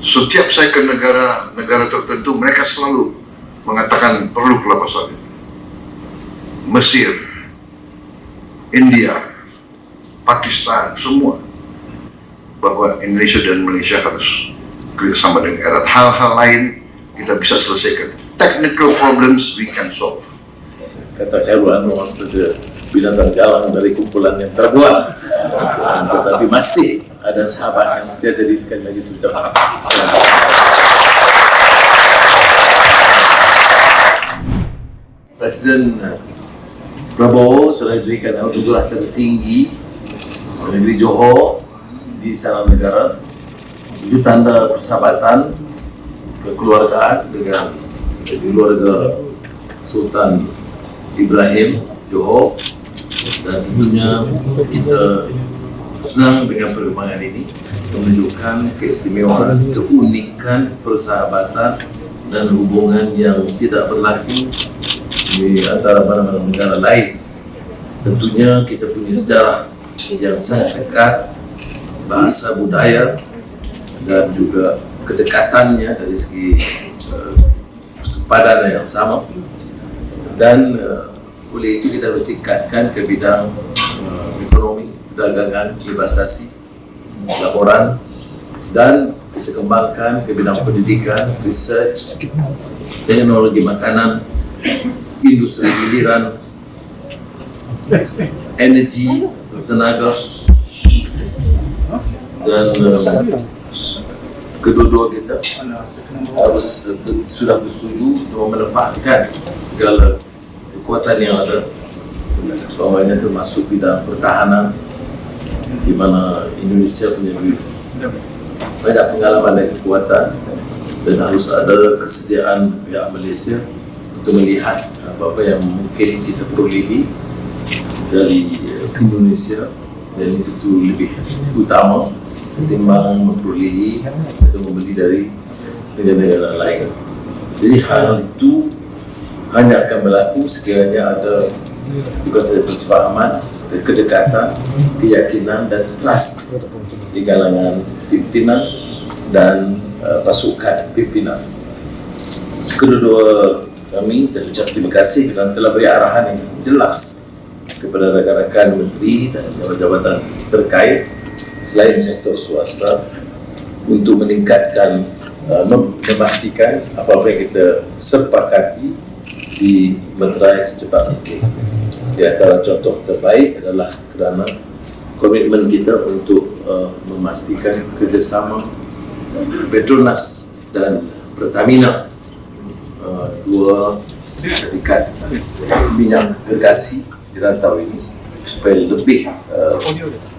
Setiap saya ke negara tertentu, mereka selalu mengatakan perlu kelapa sawit. Mesir, India, Pakistan, semua, bahwa Indonesia dan Malaysia harus kerjasama dengan erat. Hal-hal lain kita bisa selesaikan. Technical problems we can solve. Kata Khairul Anwar, sebagai binatang galang dari kumpulan yang terbuat, tetapi masih ada sahabat yang setia. Jadi sekali lagi sudah Presiden Prabowo telah diberikan anugerah tertinggi negeri Johor di Istana Negara. Itu tanda persahabatan kekeluargaan dengan keluarga Sultan Ibrahim Johor, dan tentunya kita senang dengan perkembangan ini, menunjukkan keistimewaan, keunikan persahabatan dan hubungan yang tidak berlaku di antara mana-mana negara lain. Tentunya kita punya sejarah yang sangat dekat, bahasa budaya dan juga kedekatannya dari segi sepadan yang sama, dan oleh itu kita harus tingkatkan ke bidang ekonomi, perdagangan, investasi, laporan, dan kita kembangkan ke bidang pendidikan, research, teknologi makanan, industri hiliran, energi, tenaga, dan kedua-dua kita harus sudah bersetuju untuk memanfaatkan segala kekuatan yang ada, bawahnya termasuk bidang pertahanan, di mana Indonesia punya banyak pengalaman dan kekuatan, dan harus ada kesediaan pihak Malaysia untuk melihat apa-apa yang mungkin kita perolehi dari Indonesia, dan itu lebih utama ketimbang memperolehi atau membeli dari negara-negara lain. Jadi hal itu hanya akan berlaku sekiranya ada bukan saja persefahaman, kedekatan, keyakinan dan trust di kalangan pimpinan dan pasukan pimpinan. Kedua-dua kami, saya ucap terima kasih dan telah beri arahan yang jelas kepada rakan-rakan menteri dan jabatan terkait selain sektor swasta untuk meningkatkan, memastikan apa-apa yang kita sepakati dimeterai secepat mungkin. Di antara contoh terbaik adalah kerana komitmen kita untuk memastikan kerjasama Petronas dan Pertamina, dua syarikat minyak gergasi di rantau ini, supaya lebih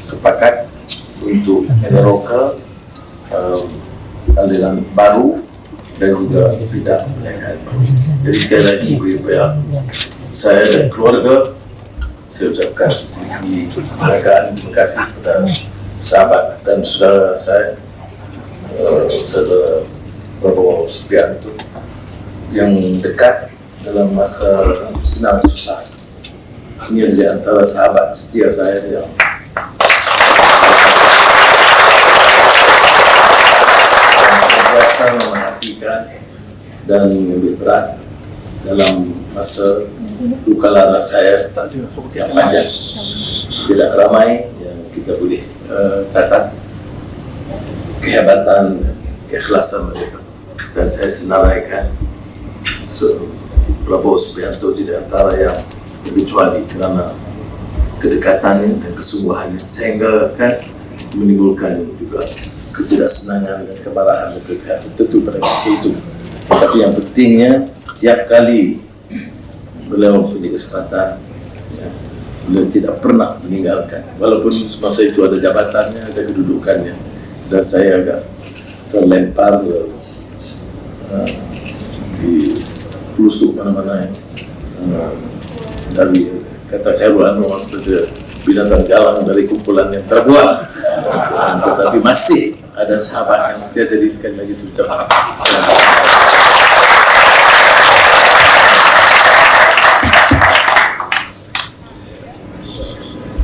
sepakat untuk meneroka aliran baru dan juga bidang perniagaan baru. Jadi sekali lagi pihak saya dan keluarga, saya ucapkan setinggi penghargaan, terima kasih kepada sahabat dan saudara saya, saudara Prabowo Subianto, yang dekat dalam masa senang susah. Ini di antara sahabat setia saya yang senantiasa memperhatikan dan mengambil berat dalam masa duka lara saya yang panjang. Tidak ramai yang kita boleh catat kehebatan dan keikhlasan mereka, dan saya senaraikan Prabowo Subianto di antara yang terkecuali kerana kedekatannya dan kesungguhannya, sehingga akan menimbulkan juga ketidaksenangan dan kemarahan dari pihak tertentu pada ketika itu. Tapi yang pentingnya, setiap kali beliau mempunyai kesempatan, beliau tidak pernah meninggalkan, walaupun semasa itu ada jabatannya, ada kedudukannya, dan saya agak terlempar di pelusuk mana-mana dari kata Khairul Anwar, sebagai binatang galang dari kumpulan yang terbuat, tetapi masih ada sahabat yang setia. Jadi sekali lagi sudah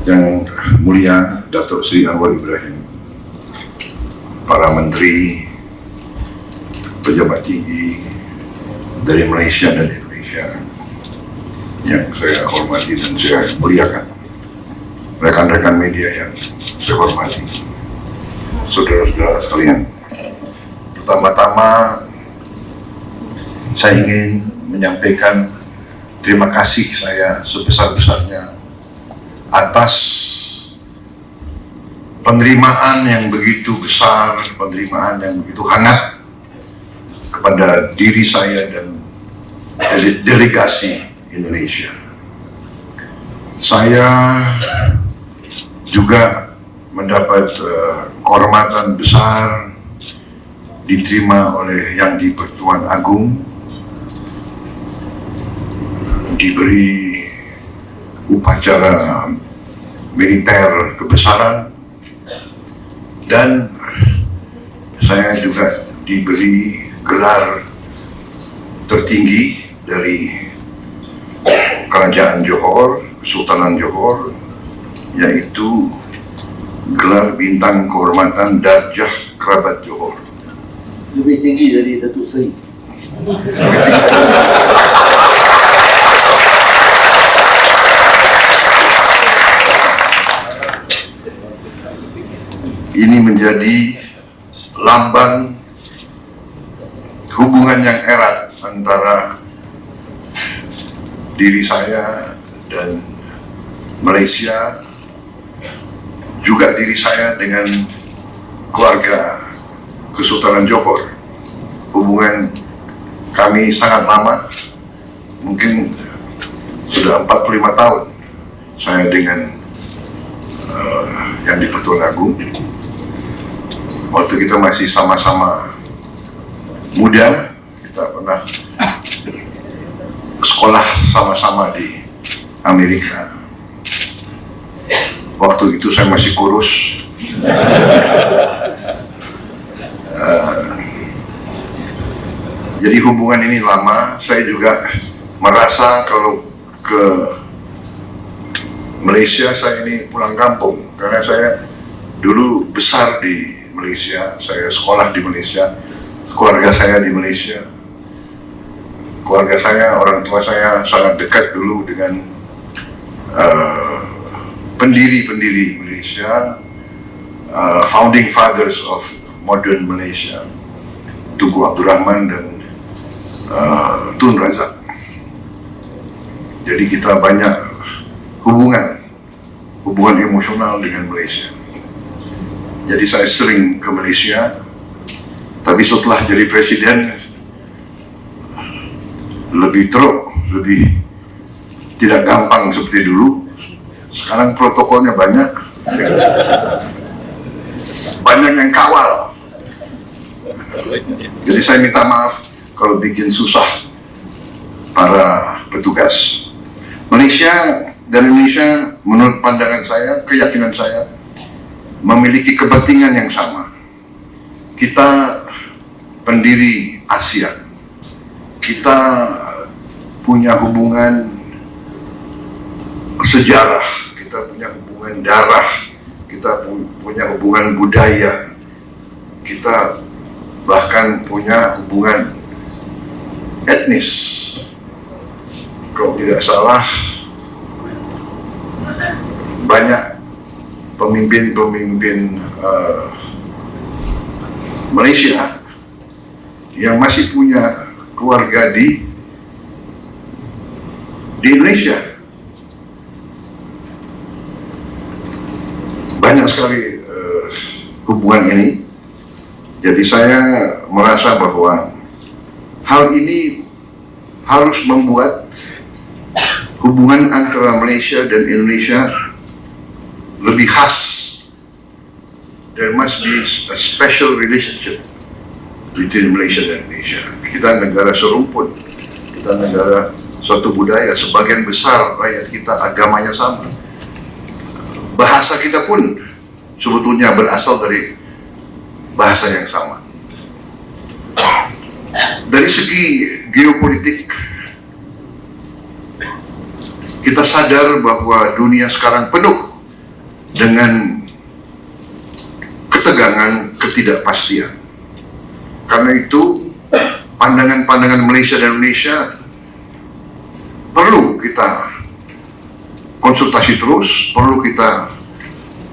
Yang Mulia Datuk Seri Anwar Ibrahim, para menteri, pejabat tinggi dari Malaysia dan Indonesia yang saya hormati dan saya muliakan, rekan-rekan media yang saya hormati, saudara-saudara sekalian. Pertama-tama saya ingin menyampaikan terima kasih saya sebesar-besarnya atas penerimaan yang begitu besar, penerimaan yang begitu hangat kepada diri saya dan delegasi Indonesia. Saya juga mendapat kehormatan besar diterima oleh Yang di-Pertuan Agong, diberi upacara militer kebesaran, dan saya juga diberi gelar tertinggi dari Kerajaan Johor, Kesultanan Johor, yaitu gelar bintang kehormatan Darjah Kerabat Johor. Lebih tinggi dari Datuk Seri. Ini menjadi lambang hubungan yang erat antara diri saya dan Malaysia, juga diri saya dengan keluarga Kesultanan Johor. Hubungan kami sangat lama, mungkin sudah 45 tahun saya dengan Yang di-Pertuan Agong. Waktu kita masih sama-sama muda, kita pernah sekolah sama-sama di Amerika. Waktu itu saya masih kurus. Jadi hubungan ini lama. Saya juga merasa kalau ke Malaysia saya ini pulang kampung, karena saya dulu besar di Malaysia, saya sekolah di Malaysia, keluarga saya di Malaysia. Keluarga saya, orang tua saya sangat dekat dulu dengan pendiri-pendiri Malaysia, founding fathers of modern Malaysia, Tunku Abdul Rahman dan Tun Razak. Jadi kita banyak hubungan emosional dengan Malaysia. Jadi saya sering ke Malaysia, tapi setelah jadi presiden lebih teruk, lebih tidak gampang seperti dulu. Sekarang protokolnya banyak yang kawal. Jadi saya minta maaf kalau bikin susah para petugas. Malaysia dan Indonesia, menurut pandangan saya, keyakinan saya, memiliki kepentingan yang sama. Kita pendiri ASEAN, kita punya hubungan sejarah, kita punya hubungan darah, kita punya hubungan budaya, kita bahkan punya hubungan etnis. Kalau tidak salah, banyak pemimpin-pemimpin Malaysia yang masih punya keluarga di Indonesia. Banyak sekali hubungan ini. Jadi saya merasa bahwa hal ini harus membuat hubungan antara Malaysia dan Indonesia lebih khas. There must be a special relationship between Malaysia dan Indonesia. Kita negara serumpun, kita negara suatu budaya, sebagian besar rakyat kita agamanya sama. Bahasa kita pun sebetulnya berasal dari bahasa yang sama. Dari segi geopolitik, kita sadar bahwa dunia sekarang penuh dengan ketegangan, ketidakpastian. Karena itu pandangan-pandangan Malaysia dan Indonesia perlu kita konsultasi terus, perlu kita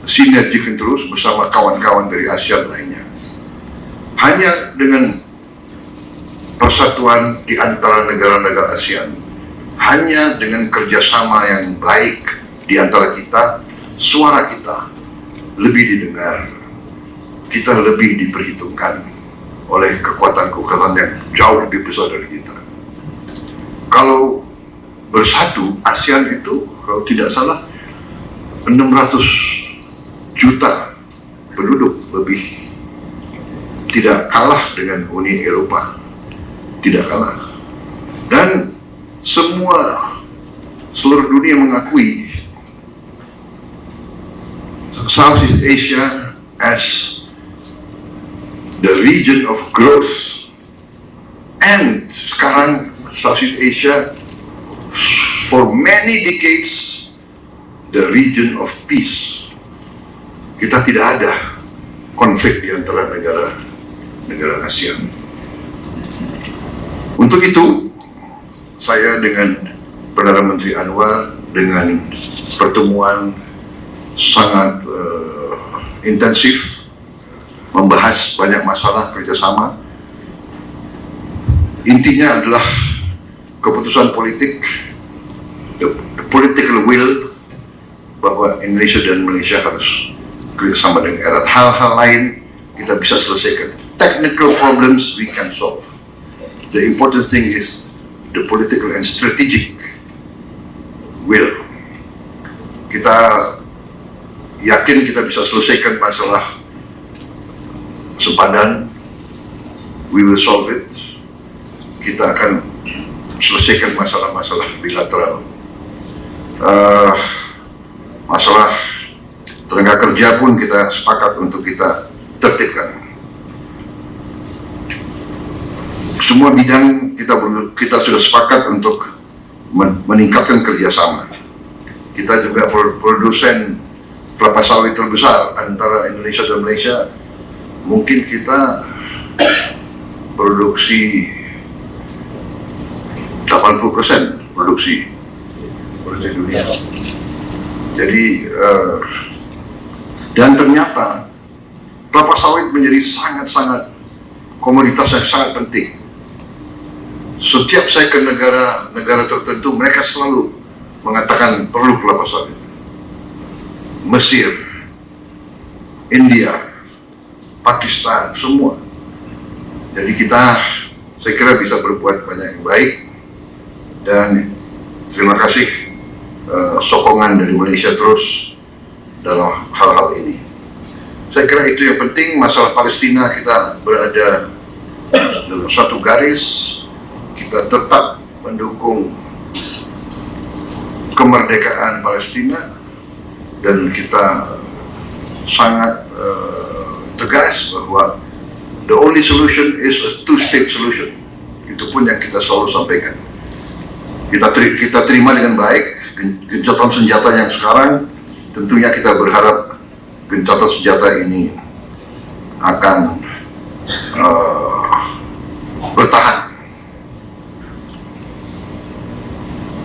sinergikan terus bersama kawan-kawan dari ASEAN lainnya. Hanya dengan persatuan di antara negara-negara ASEAN, hanya dengan kerjasama yang baik di antara kita, suara kita lebih didengar, kita lebih diperhitungkan oleh kekuatan-kekuatan yang jauh lebih besar dari kita. Kalau bersatu, ASEAN itu kalau tidak salah 600 juta penduduk lebih, tidak kalah dengan Uni Eropa, tidak kalah. Dan seluruh dunia mengakui Southeast Asia as the region of growth, and sekarang Southeast Asia for many decades the region of peace. Kita tidak ada konflik di antara negara ASEAN. Untuk itu, saya dengan Perdana Menteri Anwar dengan pertemuan sangat intensif, membahas banyak masalah kerjasama. Intinya adalah keputusan politik, the political will, bahwa Indonesia dan Malaysia harus kerjasama dengan erat. Hal-hal lain kita bisa selesaikan. Technical problems we can solve. The important thing is the political and strategic will. Kita yakin kita bisa selesaikan masalah sepadan. We will solve it. Kita akan selesaikan masalah-masalah bilateral. Masalah tenaga kerja pun kita sepakat untuk kita tertibkan. Semua bidang kita sudah sepakat untuk meningkatkan kerjasama. Kita juga produsen kelapa sawit terbesar antara Indonesia dan Malaysia. Mungkin kita produksi 80% produksi dunia. Jadi dan ternyata kelapa sawit menjadi sangat-sangat komoditas yang sangat penting. Setiap saya ke negara tertentu, mereka selalu mengatakan perlu kelapa sawit. Mesir, India, Pakistan, semua. Jadi saya kira bisa berbuat banyak yang baik. Dan terima kasih sokongan dari Malaysia terus dalam hal-hal ini. Saya kira itu yang penting. Masalah Palestina, kita berada dalam satu garis. Kita tetap mendukung kemerdekaan Palestina, dan kita sangat tegas bahwa the only solution is a two-state solution. Itu pun yang kita selalu sampaikan. Kita terima dengan baik gencatan senjata yang sekarang. Tentunya kita berharap gencatan senjata ini akan bertahan.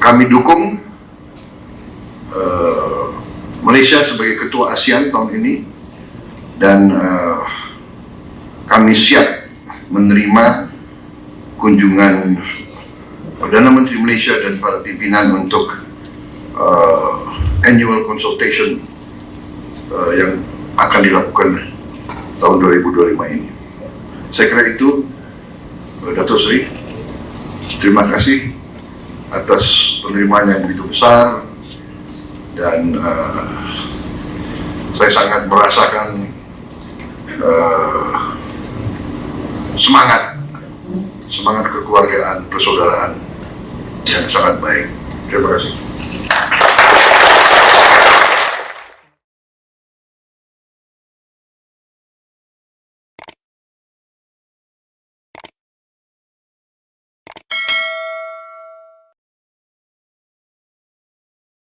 Kami dukung Malaysia sebagai ketua ASEAN tahun ini, dan kami siap menerima kunjungan Perdana Menteri Malaysia dan para pimpinan untuk annual consultation yang akan dilakukan tahun 2025 ini. Saya kira itu, Datuk Seri, terima kasih atas penerimaan yang begitu besar, dan saya sangat merasakan semangat kekeluargaan, persaudaraan yang sangat baik. Terima kasih.